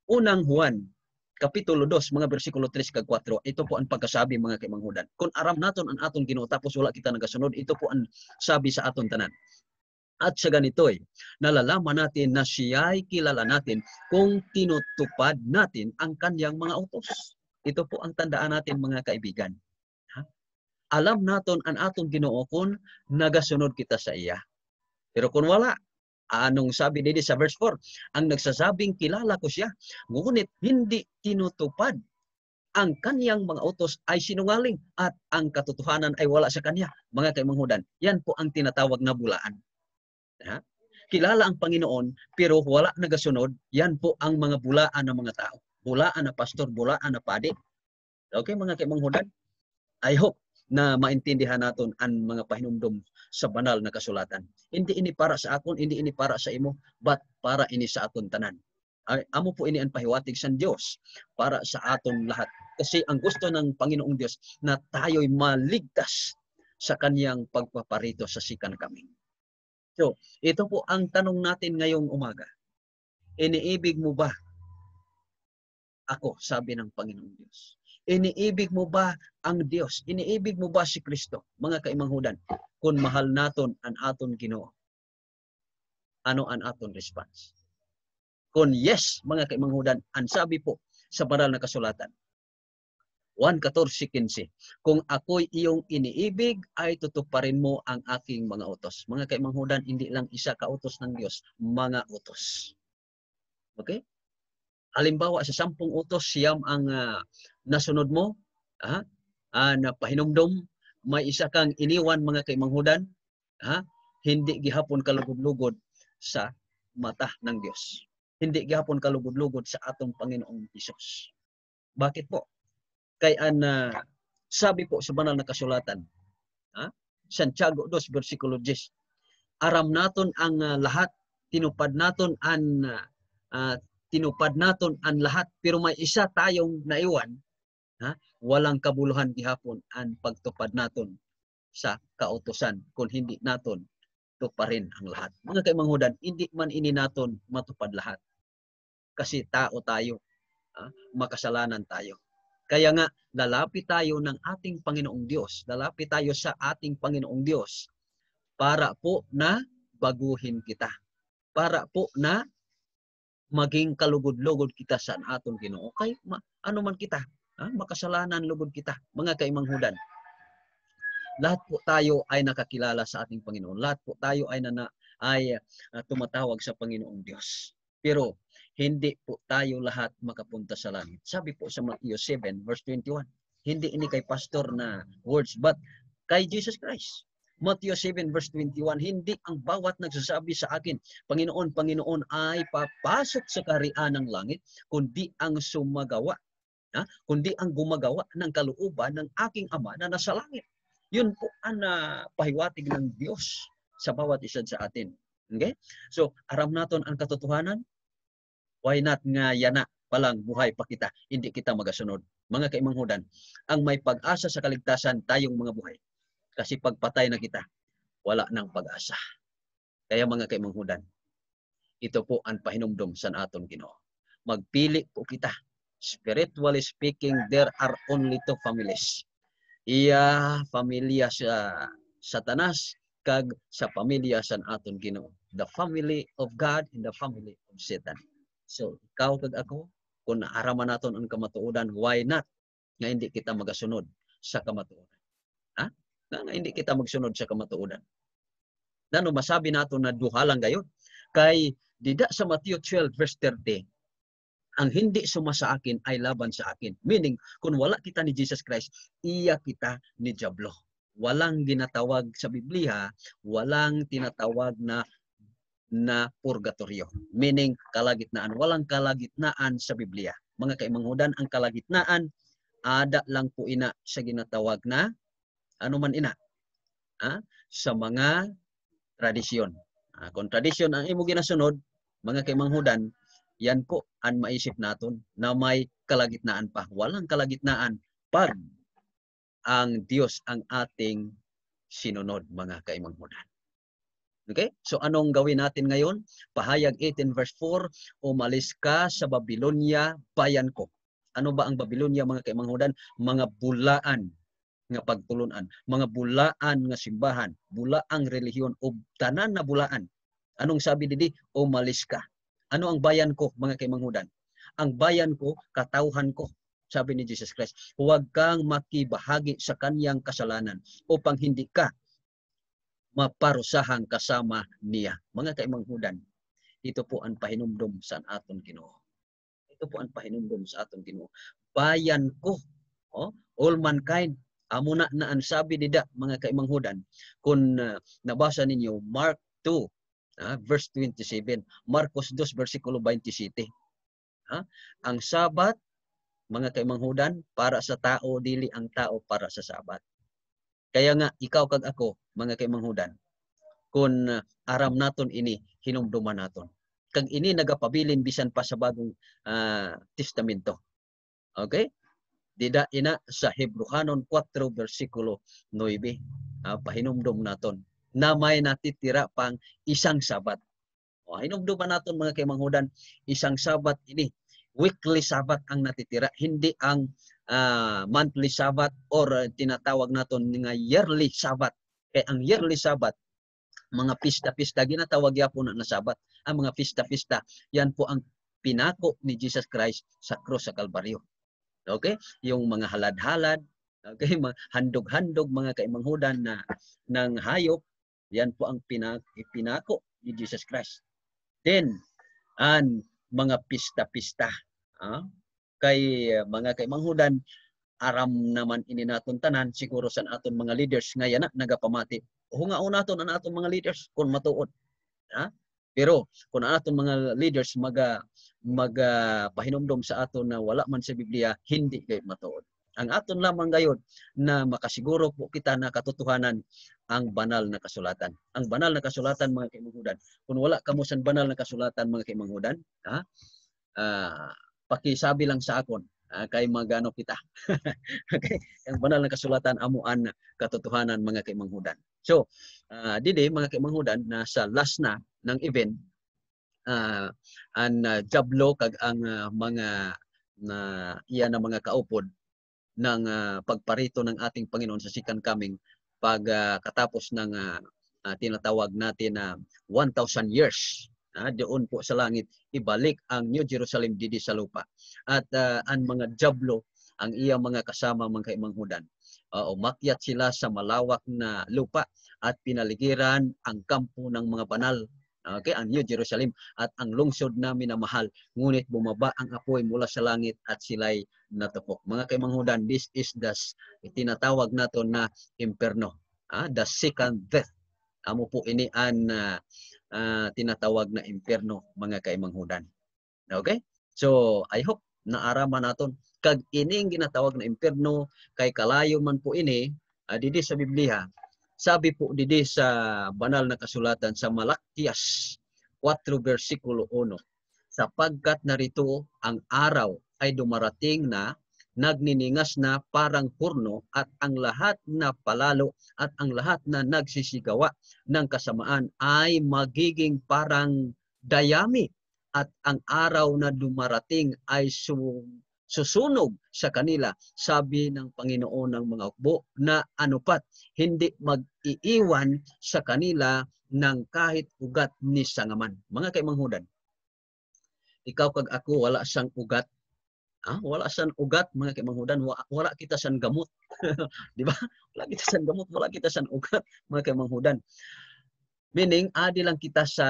unang Juan, Kapitulo 2, mga versikulo 3 kag 4, ito po ang pagkasabi, mga kaimanghudan. Kung aram naton ang aton Ginoo tapos wala kita nagasunod, ito po ang sabi sa aton tanan. At sa ganito'y, nalalaman natin na siya'y kilala natin kung tinutupad natin ang kanyang mga utos. Ito po ang tandaan natin, mga kaibigan. Alam naton ang atong Ginoo kung nagasunod kita sa iya. Pero kung wala, anong sabi dito sa verse 4? Ang nagsasabing kilala ko siya, ngunit hindi tinutupad ang kaniyang mga utos ay sinungaling at ang katotohanan ay wala sa kanya. Mga kaimanghudan, yan po ang tinatawag na bulaan. Kilala ang Panginoon pero wala nagasunod, yan po ang mga bulaan ng mga tao. Bulaan na pastor, bulaan na padi. Okay, mga kaimanghudan? I hope na maintindihan naton ang mga pahinumdum sa banal na kasulatan. Hindi ini para sa akon, hindi ini para sa imo, but para ini sa aton tanan. Amo po ini ang pahiwatig sa Diyos para sa aton lahat. Kasi ang gusto ng Panginoong Diyos na tayo'y maligtas sa kaniyang pagpaparito sa sikan kami. So, ito po ang tanong natin ngayong umaga. Iniibig mo ba ako, sabi ng Panginoong Diyos? Iniibig mo ba ang Diyos? Iniibig mo ba si Kristo? Mga kaimanghudan, kung mahal naton ang aton Ginoo, ano ang aton response? Kung yes, mga kaimanghudan, ang sabi po sa banal na kasulatan, 1:14-15, kung ako'y iyong iniibig, ay tutuparin mo ang aking mga utos. Mga kaimanghudan, hindi lang isa ka utos ng Diyos, mga utos. Okay? Halimbawa sa 10 utos siyam ang nasunod mo, na pahinumdom, may isa kang iniwan mga kaimanghudan, hindi gihapon kalugod-lugod sa mata ng Dios. Hindi gihapon kalugod-lugod sa atong Panginoong Hesus. Bakit po? Kay sabi po sa banal na kasulatan, Santiago 2 versikulo 10, aram naton ang lahat, tinupad naton ang lahat, pero may isa tayong naiwan, walang kabuluhan gihapon ang pagtupad naton sa kautusan kung hindi naton tuparin ang lahat. Mga kaimanghudan, hindi man ini naton matupad lahat. Kasi tao tayo, makasalanan tayo. Kaya nga, lalapit tayo ng ating Panginoong Diyos. Lalapit tayo sa ating Panginoong Diyos para po na baguhin kita. Para po na maging kalugod-lugod kita sa atong Ginoo. Okay, ano man kita, makasalanan lugod kita, mga kaimanghudan. Lahat po tayo ay nakakilala sa ating Panginoon. Lahat po tayo ay tumatawag sa Panginoong Diyos. Pero hindi po tayo lahat makapunta sa langit. Sabi po sa Matthew 7 verse 21. Hindi ini kay pastor na words, but kay Jesus Christ. Matthew 7 verse 21, hindi ang bawat nagsasabi sa akin, Panginoon, Panginoon, ay papasok sa kaharian ng langit, kundi ang sumagawa, kundi ang gumagawa ng kalooban ng aking Ama na nasa langit. Yun po ang pahiwatig ng Diyos sa bawat isa sa atin. Okay? So, aram naton ang katotohanan. Why not nga yana palang buhay pa kita, hindi kita magasunod. Mga kaimanghudan, ang may pag-asa sa kaligtasan tayong mga buhay. Kasi pagpatay na kita, wala nang pag-asa. Kaya mga kaimanghudan, ito po ang pahinumdom sa aton Ginoo. Magpili po kita. Spiritually speaking, there are only two families. Iya pamilya sa Satanas kag sa pamilya sa aton Ginoo. The family of God and the family of Satan. So, ikaw kag ako, kung naaraman naton ang kamatuodan, why not nga hindi kita magasunod sa kamatuodan? Nga hindi kita magsunod sa kamatuodan. Nano masabi nato na duha lang gayon. Kay dida sa Matthew 12 verse 30, ang hindi suma sa akin ay laban sa akin. Meaning, kung wala kita ni Jesus Christ, iya kita ni Diablo. Walang ginatawag sa Biblia, walang tinatawag na purgatorio. Meaning, kalagitnaan. Walang kalagitnaan sa Biblia. Mga kaimanghudan, ang kalagitnaan, ada lang po ina sa ginatawag na, ano man ina, sa mga tradisyon. Kung tradisyon ang imo ginasunod, mga kaimanghudan, yan po ang maisip naton na may kalagitnaan pa. Walang kalagitnaan pag ang Diyos ang ating sinunod, mga kaimanghudan. Okay? So anong gawin natin ngayon? Pahayag 18 verse 4, umalis ka sa Babylonia, bayan ko. Ano ba ang Babylonia, mga kaimanghudan? Mga bulaan nga pagtulunan, mga bulaan nga simbahan, bulaang relihiyon o tanan na bulaan. Anong sabi didi? Umalis ka. Ano ang bayan ko, mga kaimanghudan? Ang bayan ko, katawhan ko. Sabi ni Jesus Christ, huwag kang makibahagi sa kanyang kasalanan upang hindi ka maparusahan kasama niya. Mga kaimanghudan, ito po ang pahinumdom sa aton Ginoo. Ito po ang pahinumdom sa aton Ginoo. Bayan ko, all mankind, amo na ang sabi dida, mga kaimanghudan. Kung nabasa ninyo Mark 2 verse 27, Marcos 2 versikulo 27. Ang Sabat, mga kaimanghudan, para sa tao, dili ang tao para sa Sabat. Kaya nga ikaw kag ako, mga kaimanghudan, kung aram naton ini, hinumduman naton. Kag ini nagapabilin bisan pa sa Bagong Testamento. Okay? Dida ina sa Hebrehanon 4 versikulo 9, pahinumdom naton na may natitira pang isang Sabat. Hinumduman naton, mga kaimanghudan, isang Sabat ini, weekly Sabat ang natitira, hindi ang monthly Sabat or tinatawag naton nga yearly Sabat. Kaya ang yearly Sabat, mga pista-pista, ginatawag yapon na Sabat. Ang mga pista-pista, yan po ang pinako ni Jesus Christ sa krus sa Kalbaryo. Okay? Yung mga halad-halad, okay, mga handog-handog, mga kaimanghudan na ng hayop, yan po ang pinako ni Jesus Christ. Then, ang mga pista-pista, Kay mga kay manghudan, aram naman ini naton tanan siguro sa aton mga leaders ngayon na nagapamati. Hungaon naton ang aton mga leaders kung matuod. Pero kung ang aton mga leaders pahinumdom sa aton na wala man sa Biblia, hindi kay matuod. Ang aton lamang gayud na makasiguro po kita na katotohanan ang banal na kasulatan. Ang banal na kasulatan mga kaimanghudan. Kung wala kamo sa banal na kasulatan mga kaimanghudan, pakisabi lang sa akon kay magano kita. Okay? Ang banal na kasulatan amuan katotohanan mga kaimanghudan. So, dili mga kaimanghudan na sa last na ng event ang jablo kag ang mga na iya na mga kaupod ng pagparito ng ating Panginoon sa second coming katapos ng tinatawag natin na 1,000 years. Doon po sa langit ibalik ang New Jerusalem didi sa lupa. At ang mga jablo, ang iya mga kasama mga kaimanghudan, umakyat sila sa malawak na lupa at pinaligiran ang kampo ng mga banal. Okay, ang New Jerusalem at ang lungsod na minamahal. Ngunit bumaba ang apoy mula sa langit at sila'y natupok. Mga kaimanghudan, this is the tinatawag nato na imperno. The second death. Amo po ini ang tinatawag na imperno mga kaimanghudan. Okay? So, I hope naaraman naton kag ining ginatawag na imperno kay kalayo man po ini didi sa Biblia. Sabi po didi sa banal na kasulatan sa Malakias 4 versikulo 1, sapagkat narito ang araw ay dumarating na nagniningas na parang hurno at ang lahat na palalo at ang lahat na nagsisigawa ng kasamaan ay magiging parang dayami at ang araw na dumarating ay susunog sa kanila, sabi ng Panginoon ng mga hukbo, na anupat hindi mag-iiwan sa kanila ng kahit ugat ni sangaman. Mga kaimanghudan, ikaw kag ako wala sang ugat. Wala sang ugat mga kaimanghudan, wala kita sang gamot. Di ba? Wala kita sang gamot, wala kita sang ugat mga kaimanghudan. Meaning, adi lang kita sa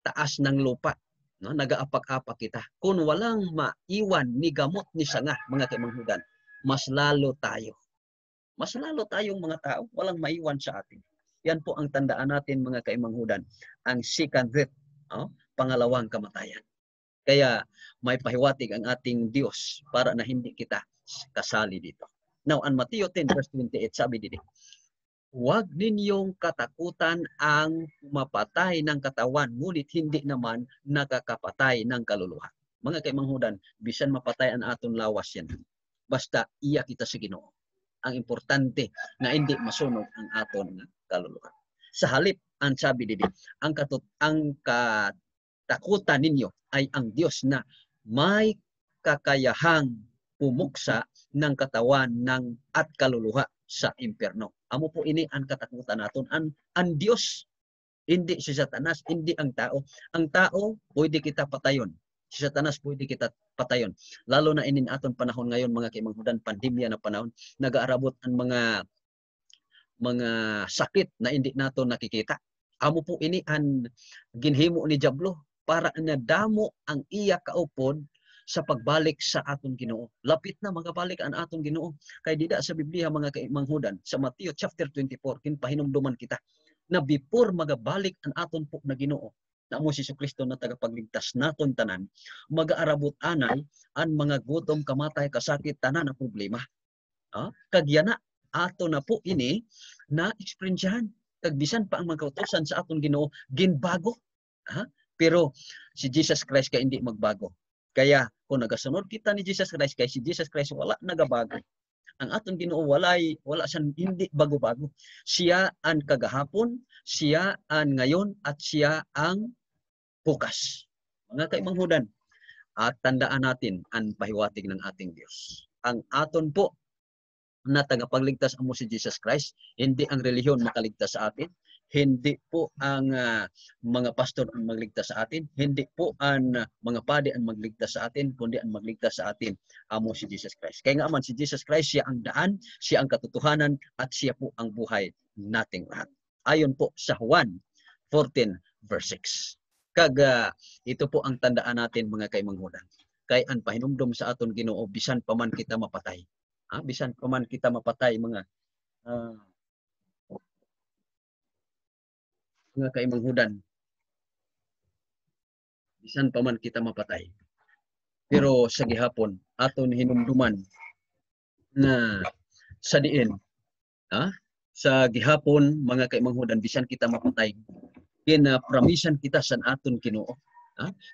taas ng lupa. No, nagaapak-apak kita. Kung walang maiwan ni gamot ni sanga mga kaimanghudan, mas lalo tayo. Mas lalo tayong mga tao, walang maiwan sa atin. Yan po ang tandaan natin mga kaimanghudan. Ang second death, pangalawang kamatayan. Kaya may pahiwatig ang ating Diyos para na hindi kita kasali dito. Now, ang Mateo 10 verse 28 sabi dito, huwag ninyong katakutan ang mapatay ng katawan, ngunit hindi naman nakakapatay ng kaluluwa. Mga kaimanghudan, bisan mapatay ang aton lawas yan. Basta iya kita sa Ginoo. Ang importante na hindi masunog ang aton kaluluwa. Sa halip, ang sabi dito, ang katakutan ninyo ay ang Diyos na may kakayahang pumuksa ng katawan at kaluluwa sa impyerno. Amo po ini ang katakutan naton. Ang Diyos, hindi si Satanas, hindi ang tao. Ang tao, pwede kita patayon. Si Satanas, pwede kita patayon. Lalo na inin aton panahon ngayon, mga kaimanghudan, pandemya na panahon, nag-aarabot ang mga sakit na hindi nato nakikita. Amo po ini ang ginhimo ni Diablo para nadamo ang iya kaupod sa pagbalik sa aton Ginoo. Lapit na magabalik ang aton Ginoo. Kay dida sa Biblia mga kaimanghudan, sa Mateo chapter 24, kinpahinumduman kita na before magabalik ang aton po na Ginoo, na mo si Jesucristo na tagapagligtas naton tanan, mag-aarabot anay ang mga gutom, kamatay, kasakit, tanan na problema. Kagyana ato na po ini na eksperyensyahan. Kag bisan pa ang magkautosan sa aton Ginoo ginbago. Pero si Jesus Christ kay hindi magbago. Kaya kung nagasunod kita ni Jesus Christ, kay si Jesus Christ wala nagabago. Ang aton Ginoo wala siyang hindi bago-bago. Siya ang kagahapon, siya ang ngayon, at siya ang bukas. Mga kaimanghudan, at tandaan natin ang pahiwatig ng ating Diyos. Ang aton po na tagapagligtas amo si Jesus Christ, hindi ang relihiyon makaligtas sa atin. Hindi po ang mga pastor ang magligtas sa atin. Hindi po ang mga padi ang magligtas sa atin, kundi ang magligtas sa atin amo si Jesus Christ. Kaya nga man si Jesus Christ, siya ang daan, siya ang katotohanan, at siya po ang buhay nating lahat. Ayon po sa Juan 14 verse 6. Ito po ang tandaan natin mga kaimanghudan. kay ang pahinumdom sa aton Ginoo bisan pa man kita mapatay. Bisan pa man kita mapatay mga kaimanghudan. Bisan pa man kita mapatay. Pero sa gihapon aton hinumduman na sa diin sa gihapon mga kaimanghudan bisan kita mapatay kinapromisan kita sa aton Ginoo.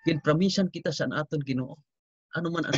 Kinpromisan kita sa aton Ginoo. Ano man ang